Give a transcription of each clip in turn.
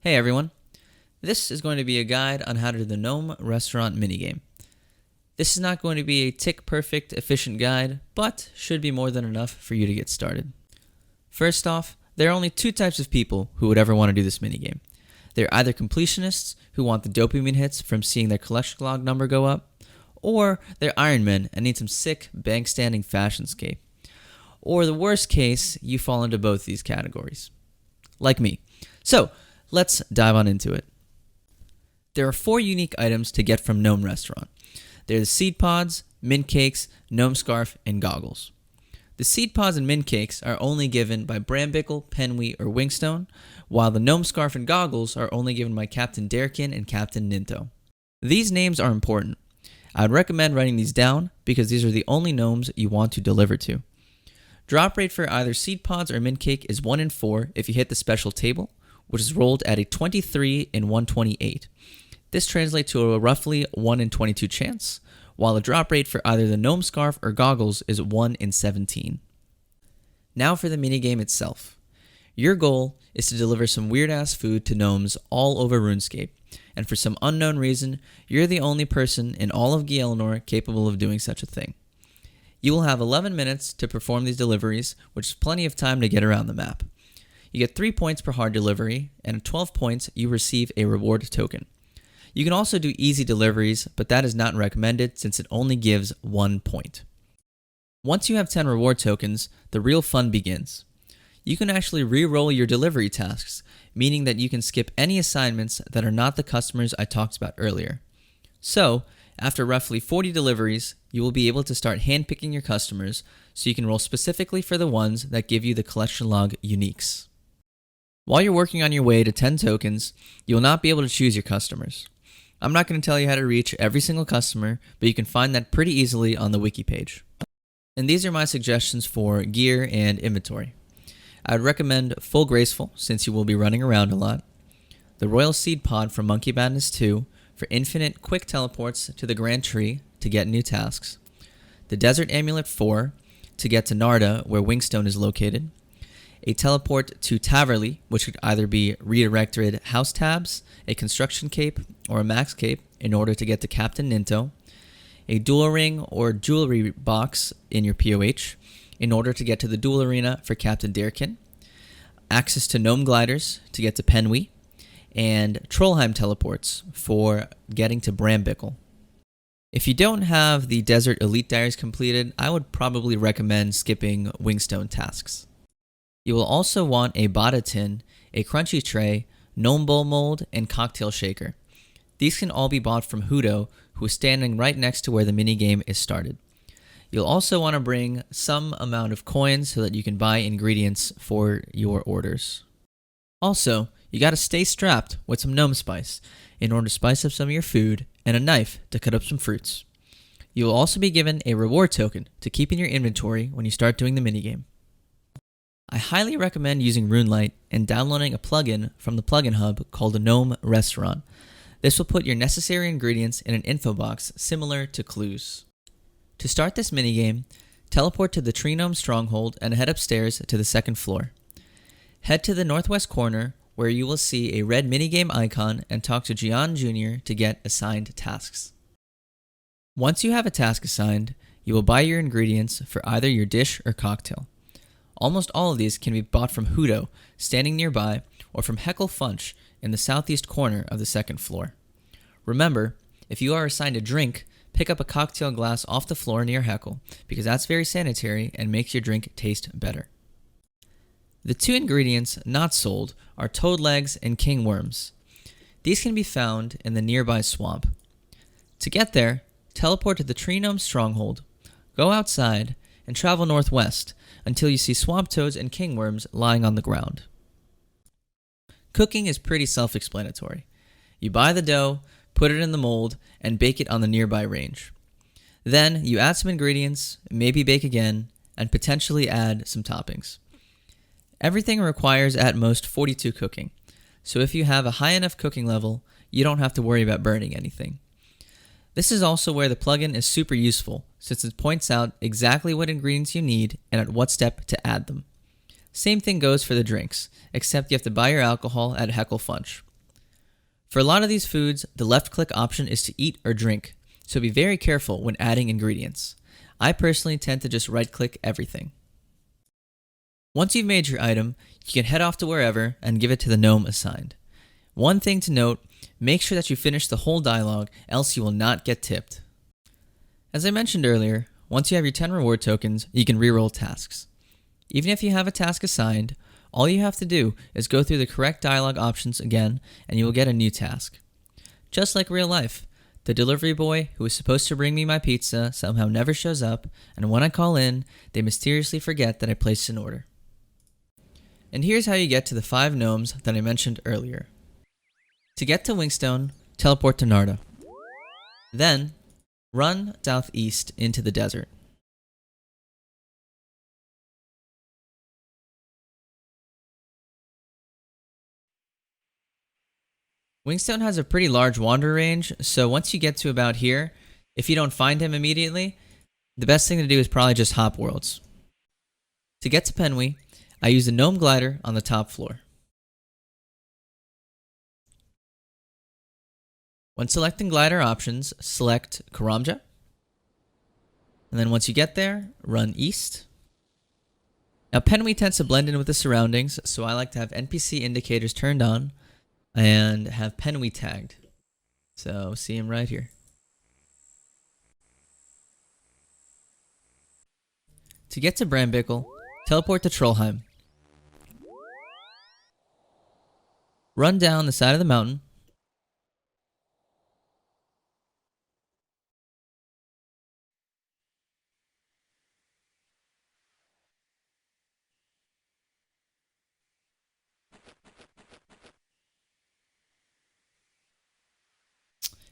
Hey everyone, this is going to be a guide on how to do the Gnome Restaurant minigame. This is not going to be a tick-perfect, efficient guide, but should be more than enough for you to get started. First off, there are only two types of people who would ever want to do this minigame. They're either completionists who want the dopamine hits from seeing their collection log number go up, or they're Iron Men and need some sick, bank-standing fashionscape. Or the worst case, you fall into both these categories. Like me. So, let's dive on into it. There are 4 unique items to get from Gnome Restaurant. They're the seed pods, mint cakes, gnome scarf, and goggles. The seed pods and mint cakes are only given by Brambickle, Penwee, or Wingstone, while the gnome scarf and goggles are only given by Captain Dirkin and Captain Ninto. These names are important. I would recommend writing these down because these are the only gnomes you want to deliver to. Drop rate for either seed pods or mint cake is 1 in 4 if you hit the special table, which is rolled at a 23 in 128. This translates to a roughly 1 in 22 chance, while the drop rate for either the gnome scarf or goggles is 1 in 17. Now for the minigame itself. Your goal is to deliver some weird-ass food to gnomes all over RuneScape, and for some unknown reason, you're the only person in all of Gielnor capable of doing such a thing. You will have 11 minutes to perform these deliveries, which is plenty of time to get around the map. You get 3 points per hard delivery, and at 12 points, you receive a reward token. You can also do easy deliveries, but that is not recommended since it only gives 1 point. Once you have 10 reward tokens, the real fun begins. You can actually re-roll your delivery tasks, meaning that you can skip any assignments that are not the customers I talked about earlier. So, after roughly 40 deliveries, you will be able to start handpicking your customers so you can roll specifically for the ones that give you the collection log uniques. While you're working on your way to 10 tokens, you will not be able to choose your customers. I'm not going to tell you how to reach every single customer, but you can find that pretty easily on the wiki page. And these are my suggestions for gear and inventory. I would recommend Full Graceful, since you will be running around a lot. The Royal Seed Pod from Monkey Madness 2 for infinite quick teleports to the Grand Tree to get new tasks. The Desert Amulet 4 to get to Narda, where Wingstone is located. A teleport to Taverley, which could either be redirected house tabs, a construction cape, or a max cape in order to get to Captain Ninto. A duel ring or jewelry box in your POH in order to get to the duel arena for Captain Dirkin. Access to gnome gliders to get to Penwee. And Trollheim teleports for getting to Brambickle. If you don't have the Desert Elite Diaries completed, I would probably recommend skipping Wingstone tasks. You will also want a Bada tin, a crunchy tray, gnome bowl mold, and cocktail shaker. These can all be bought from Hudo, who is standing right next to where the minigame is started. You'll also want to bring some amount of coins so that you can buy ingredients for your orders. Also, you gotta stay strapped with some gnome spice in order to spice up some of your food and a knife to cut up some fruits. You will also be given a reward token to keep in your inventory when you start doing the minigame. I highly recommend using RuneLite and downloading a plugin from the plugin hub called the Gnome Restaurant. This will put your necessary ingredients in an info box similar to clues. To start this minigame, teleport to the Tree Gnome Stronghold and head upstairs to the 2nd floor. Head to the northwest corner where you will see a red minigame icon and talk to Gian Jr. to get assigned tasks. Once you have a task assigned, you will buy your ingredients for either your dish or cocktail. Almost all of these can be bought from Hudo, standing nearby, or from Heckle Funch in the southeast corner of the 2nd floor. Remember, if you are assigned a drink, pick up a cocktail glass off the floor near Heckle, because that's very sanitary and makes your drink taste better. The 2 ingredients not sold are toad legs and king worms. These can be found in the nearby swamp. To get there, teleport to the Tree Gnome Stronghold, go outside, and travel northwest until you see swamp toads and king worms lying on the ground. Cooking is pretty self-explanatory. You buy the dough, put it in the mold, and bake it on the nearby range. Then you add some ingredients, maybe bake again, and potentially add some toppings. Everything requires at most 42 cooking, so if you have a high enough cooking level, you don't have to worry about burning anything. This is also where the plugin is super useful, since it points out exactly what ingredients you need and at what step to add them. Same thing goes for the drinks, except you have to buy your alcohol at Heckle Funch. For a lot of these foods, the left click option is to eat or drink, so be very careful when adding ingredients. I personally tend to just right click everything. Once you've made your item, you can head off to wherever and give it to the gnome assigned. One thing to note, make sure that you finish the whole dialogue, else you will not get tipped. As I mentioned earlier, once you have your 10 reward tokens, you can reroll tasks. Even if you have a task assigned, all you have to do is go through the correct dialogue options again and you will get a new task. Just like real life, the delivery boy who was supposed to bring me my pizza somehow never shows up, and when I call in, they mysteriously forget that I placed an order. And here's how you get to the 5 gnomes that I mentioned earlier. To get to Wingstone, teleport to Narda. Then, run southeast into the desert. Wingstone has a pretty large wander range, so once you get to about here, if you don't find him immediately, the best thing to do is probably just hop worlds. To get to Penwee, I use the gnome glider on the top floor. When selecting glider options, select Karamja. And then once you get there, run east. Now Penwee tends to blend in with the surroundings, so I like to have NPC indicators turned on and have Penwee tagged. So see him right here. To get to Brambickle, teleport to Trollheim. Run down the side of the mountain.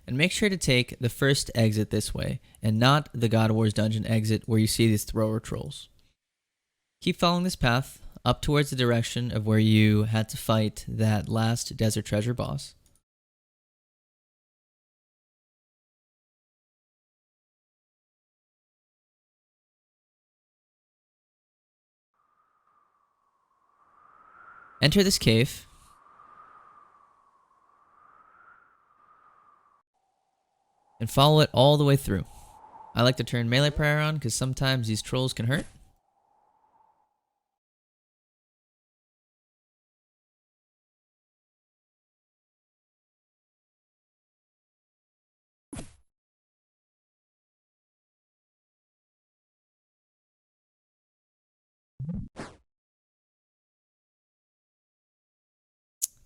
And make sure to take the first exit this way, and not the God of War's dungeon exit where you see these thrower trolls. Keep following this path up towards the direction of where you had to fight that last desert treasure boss. Enter this cave. And follow it all the way through. I like to turn melee prayer on because sometimes these trolls can hurt.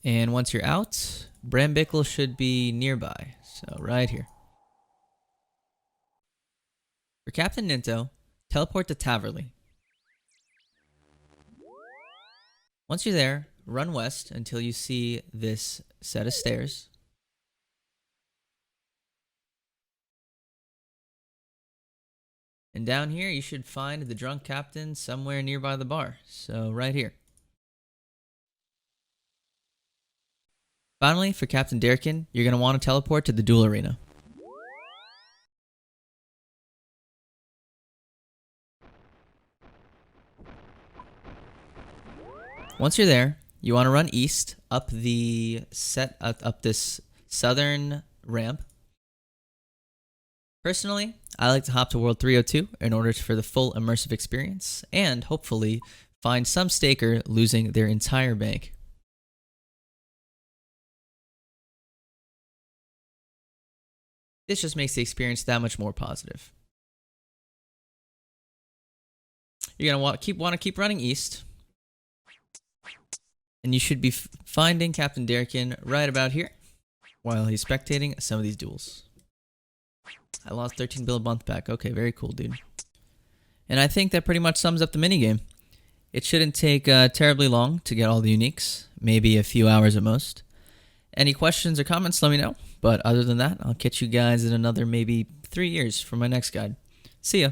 And once you're out, Brambickle should be nearby. So right here. For Captain Ninto, teleport to Taverley. Once you're there, run west until you see this set of stairs. And down here, you should find the drunk captain somewhere nearby the bar. So right here. Finally, for Captain Dirkin, you're going to want to teleport to the duel arena. Once you're there, you want to run east up this southern ramp. Personally, I like to hop to World 302 in order for the full immersive experience and hopefully find some staker losing their entire bank. This just makes the experience that much more positive. You're gonna want to keep running east. And you should be finding Captain Dirkin right about here while he's spectating some of these duels. I lost 13 bill a month back. Okay, very cool, dude. And I think that pretty much sums up the minigame. It shouldn't take terribly long to get all the uniques, maybe a few hours at most. Any questions or comments, let me know. But other than that, I'll catch you guys in another maybe 3 years for my next guide. See ya.